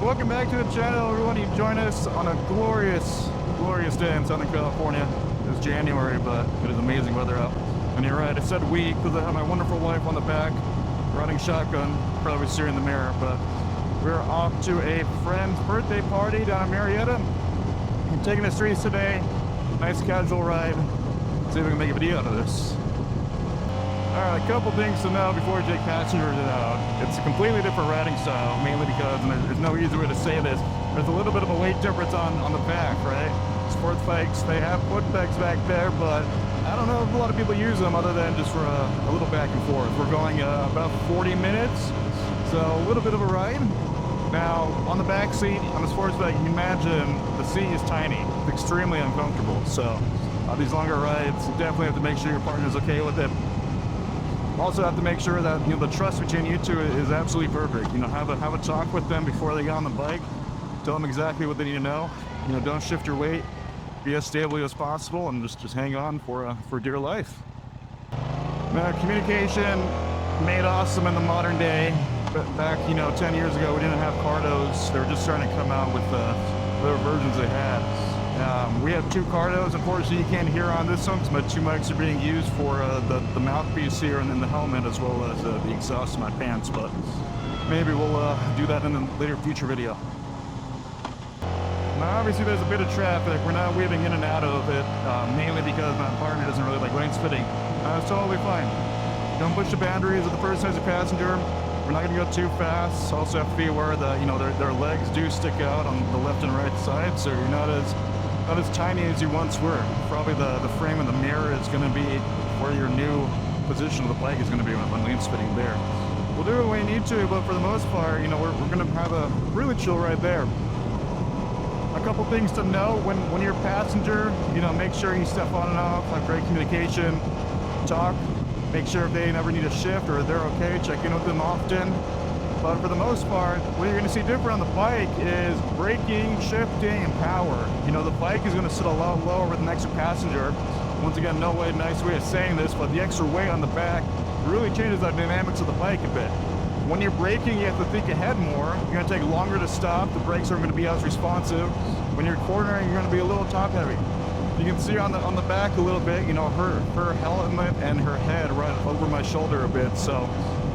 Welcome back to the channel, everyone. You join us on a glorious day in Southern California. It's January, but it is amazing weather out. And you're right, I said we because I have my wonderful wife on the back, riding shotgun, probably steering the mirror. But we're off to a friend's birthday party down in Marietta. I'm taking the streets today. Nice casual ride. See if we can make a video out of this. Alright, a couple things to know before we take passengers out. It's a completely different riding style, mainly because, and there's no easy way to say this, there's a little bit of a weight difference on the back, right? Sports bikes, they have foot pegs back there, but I don't know if a lot of people use them other than just for a little back and forth. We're going about 40 minutes, so a little bit of a ride. Now, on the back seat, on the sports bike, you can imagine the seat is tiny. It's extremely uncomfortable, so these longer rides, you definitely have to make sure your partner's okay with it. Also have to make sure that, you know, the trust between you two is absolutely perfect. You know, have a talk with them before they get on the bike. Tell them exactly what they need to know. You know, don't shift your weight. Be as stable as possible, and just hang on for dear life. Now, communication made awesome in the modern day. But back, 10 years ago, we didn't have Cardos. They were just starting to come out with whatever versions they had. We have two Cardos. Unfortunately, you can't hear on this one because my two mics are being used for the mouthpiece here and then the helmet, as well as the exhaust in my pants. But maybe we'll do that in a later future video. Now, obviously, there's a bit of traffic. We're not weaving in and out of it, mainly because my partner doesn't really like lane splitting. It's totally fine. Don't push the boundaries of the person as a passenger. We're not going to go too fast. Also have to be aware that, their legs do stick out on the left and right side, so you're not as tiny as you once were. Probably the frame of the mirror is going to be where your new position of the bike is going to be when lane splitting there. We'll do it when we need to, but for the most part, we're going to have a really chill ride there. A couple things to know when you're a passenger, make sure you step on and off, have great communication, talk, make sure if they never need a shift or they're okay, check in with them often. But for the most part, what you're going to see different on the bike is braking, shifting, and power. The bike is going to sit a lot lower with an extra passenger. Once again, nice way of saying this, but the extra weight on the back really changes the dynamics of the bike a bit. When you're braking, you have to think ahead more. You're going to take longer to stop. The brakes aren't going to be as responsive. When you're cornering, you're going to be a little top heavy. You can see on the back a little bit, her helmet and her head right over my shoulder a bit. So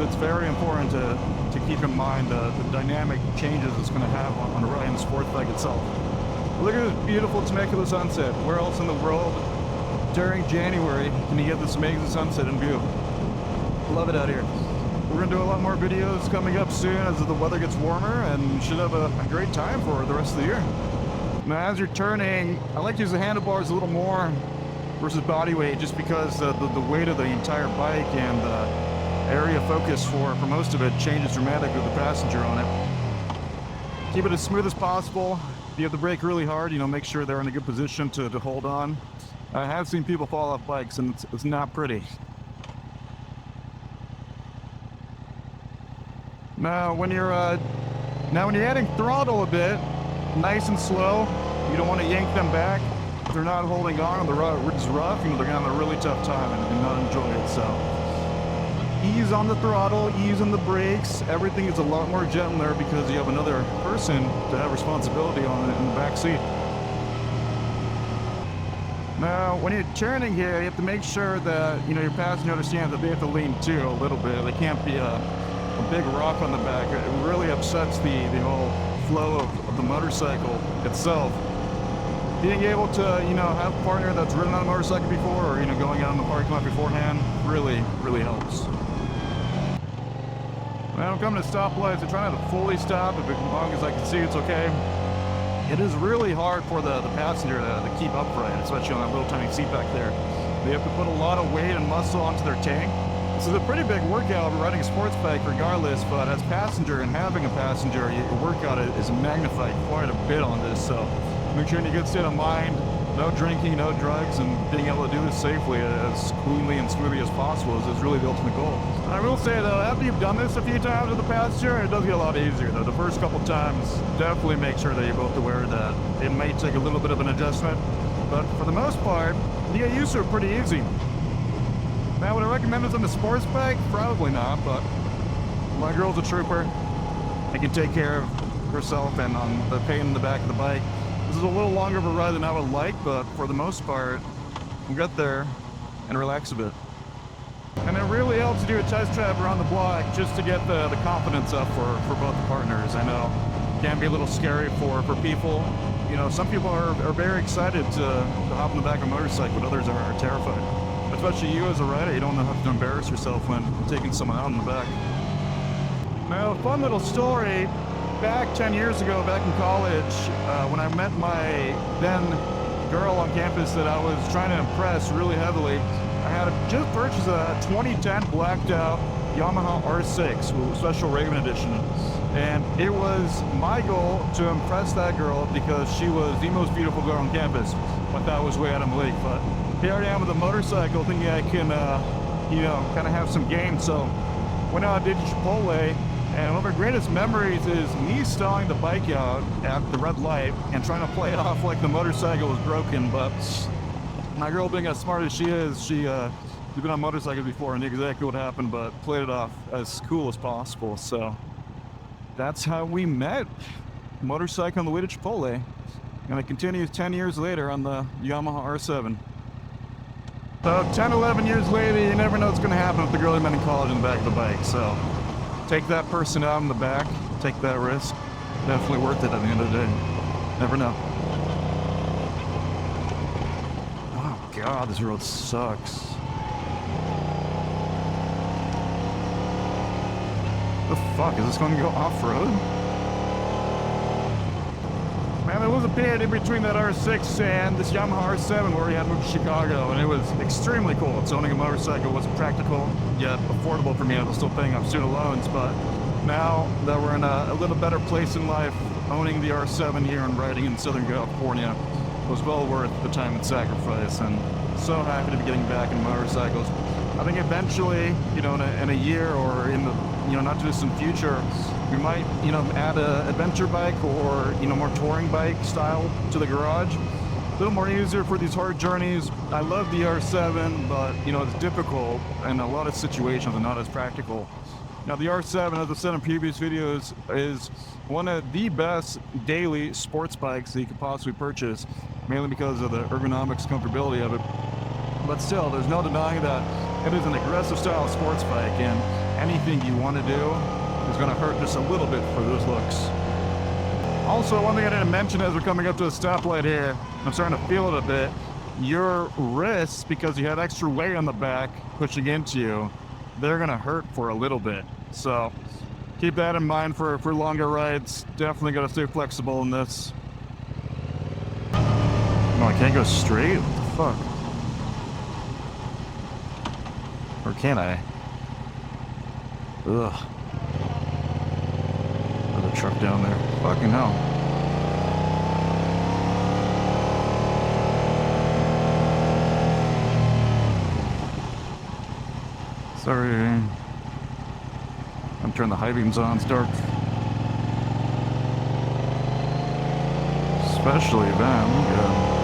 it's very important to keep in mind the dynamic changes it's going to have on the ride and the sports bike itself. Look at this beautiful Temecula sunset. Where else in the world during January can you get this amazing sunset in view? Love it out here. We're going to do a lot more videos coming up soon as the weather gets warmer, and should have a great time for the rest of the year. Now, as you're turning, I like to use the handlebars a little more versus body weight, just because the weight of the entire bike and the area of focus for most of it changes dramatically with the passenger on it. Keep it as smooth as possible. If you have to brake really hard, make sure they're in a good position to hold on. I have seen people fall off bikes, and it's not pretty. Now, when you're adding throttle a bit, nice and slow, you don't want to yank them back. If they're not holding on, the road is rough, they're going to have a really tough time and not enjoy it. So ease on the throttle, ease on the brakes. Everything is a lot more gentler because you have another person to have responsibility on it in the back seat. Now, when you're turning here, you have to make sure that your passenger understands that they have to lean too a little bit. They can't be a big rock on the back. It really upsets the whole flow of the motorcycle itself. Being able to have a partner that's ridden on a motorcycle before, or going out in the parking lot beforehand, really helps. Now I'm coming to stoplights. I try not to fully stop, but as long as I can see it's okay. It is really hard for the passenger to keep upright, especially on that little tiny seat back there. They have to put a lot of weight and muscle onto their tank. This is a pretty big workout riding a sports bike regardless, but as passenger and having a passenger, your workout is magnified quite a bit on this. So make sure you're in a good state of mind, no drinking, no drugs, and being able to do this safely as cleanly and smoothly as possible is really the ultimate goal. I will say though, after you've done this a few times with the passenger, it does get a lot easier though. The first couple times, definitely make sure that you're both aware that it may take a little bit of an adjustment, but for the most part, you get used to it pretty easy. Now, would I recommend this on the sports bike? Probably not, but my girl's a trooper. I can take care of herself and on the pain in the back of the bike. This is a little longer of a ride than I would like, but for the most part, we'll get there and relax a bit. And it really helps to do a test drive around the block just to get the confidence up for both the partners. I know it can be a little scary for people. You know, some people are very excited to hop in the back of a motorcycle, but others are terrified. Especially you as a rider, you don't have to embarrass yourself when taking someone out in the back. Now, a fun little story. Back 10 years ago, back in college, when I met my then girl on campus that I was trying to impress really heavily, I had just purchased a 2010 blacked out Yamaha R6 with special Raven edition. And it was my goal to impress that girl because she was the most beautiful girl on campus. But that was way out of my league. But here I am with a motorcycle thinking I can, you know, kind of have some game. So went out and did Chipotle. And one of my greatest memories is me stalling the bike out at the red light and trying to play it off like the motorcycle was broken. But my girl, being as smart as she is, she's been on motorcycles before and knew exactly what happened, but played it off as cool as possible. So that's how we met. Motorcycle on the way to Chipotle. And it continues 10 years later on the Yamaha R7. So 10, 11 years later, you never know what's going to happen with the girl you met in college in the back of the bike. So take that person out in the back, take that risk. Definitely worth it at the end of the day. Never know. Oh God, this road sucks. The fuck, is this going to go off-road? Man, there was a period in between that R6 and this Yamaha R7 where we had moved to Chicago, and it was extremely cool. It's owning a motorcycle wasn't practical, yet affordable for me. I was still paying off student loans, but now that we're in a little better place in life, owning the R7 here and riding in Southern California was well worth the time and sacrifice, and so happy to be getting back in motorcycles. I think eventually, you know, in a year or in the, you know, not too distant future, we might, you know, add a adventure bike or, you know, more touring bike style to the garage. A little more easier for these hard journeys. I love the R7, but, you know, it's difficult in a lot of situations and not as practical. Now, the R7, as I've said in previous videos, is one of the best daily sports bikes that you could possibly purchase, mainly because of the ergonomics, comfortability of it. But still, there's no denying that it is an aggressive style of sports bike, and anything you want to do is going to hurt just a little bit for those looks. Also, one thing I didn't mention as we're coming up to a stoplight here, I'm starting to feel it a bit. Your wrists, because you had extra weight on the back pushing into you, they're going to hurt for a little bit. So keep that in mind for longer rides. Definitely got to stay flexible in this. No, I can't go straight? What the fuck? Or can I? Ugh. There's a truck down there. Fucking hell. Sorry. I'm turning the high beams on. It's dark. Especially then. Yeah.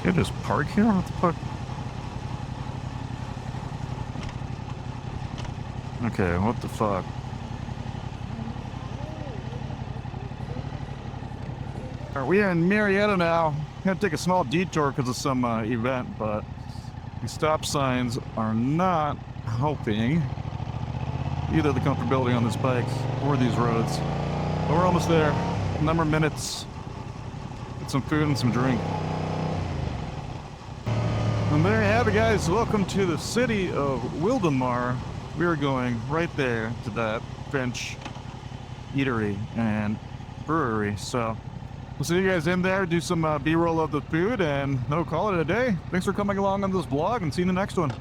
Can't just park here? What the fuck? Okay, what the fuck? Alright, we are in Marietta now. Gonna take a small detour because of some event, but the stop signs are not helping either the comfortability on this bike or these roads. But we're almost there. A number of minutes. Get some food and some drink. And there you have it, guys. Welcome to the city of Wildomar. We are going right there to that French eatery and brewery. So we'll see you guys in there, do some B-roll of the food, and no, call it a day. Thanks for coming along on this vlog, and see you in the next one.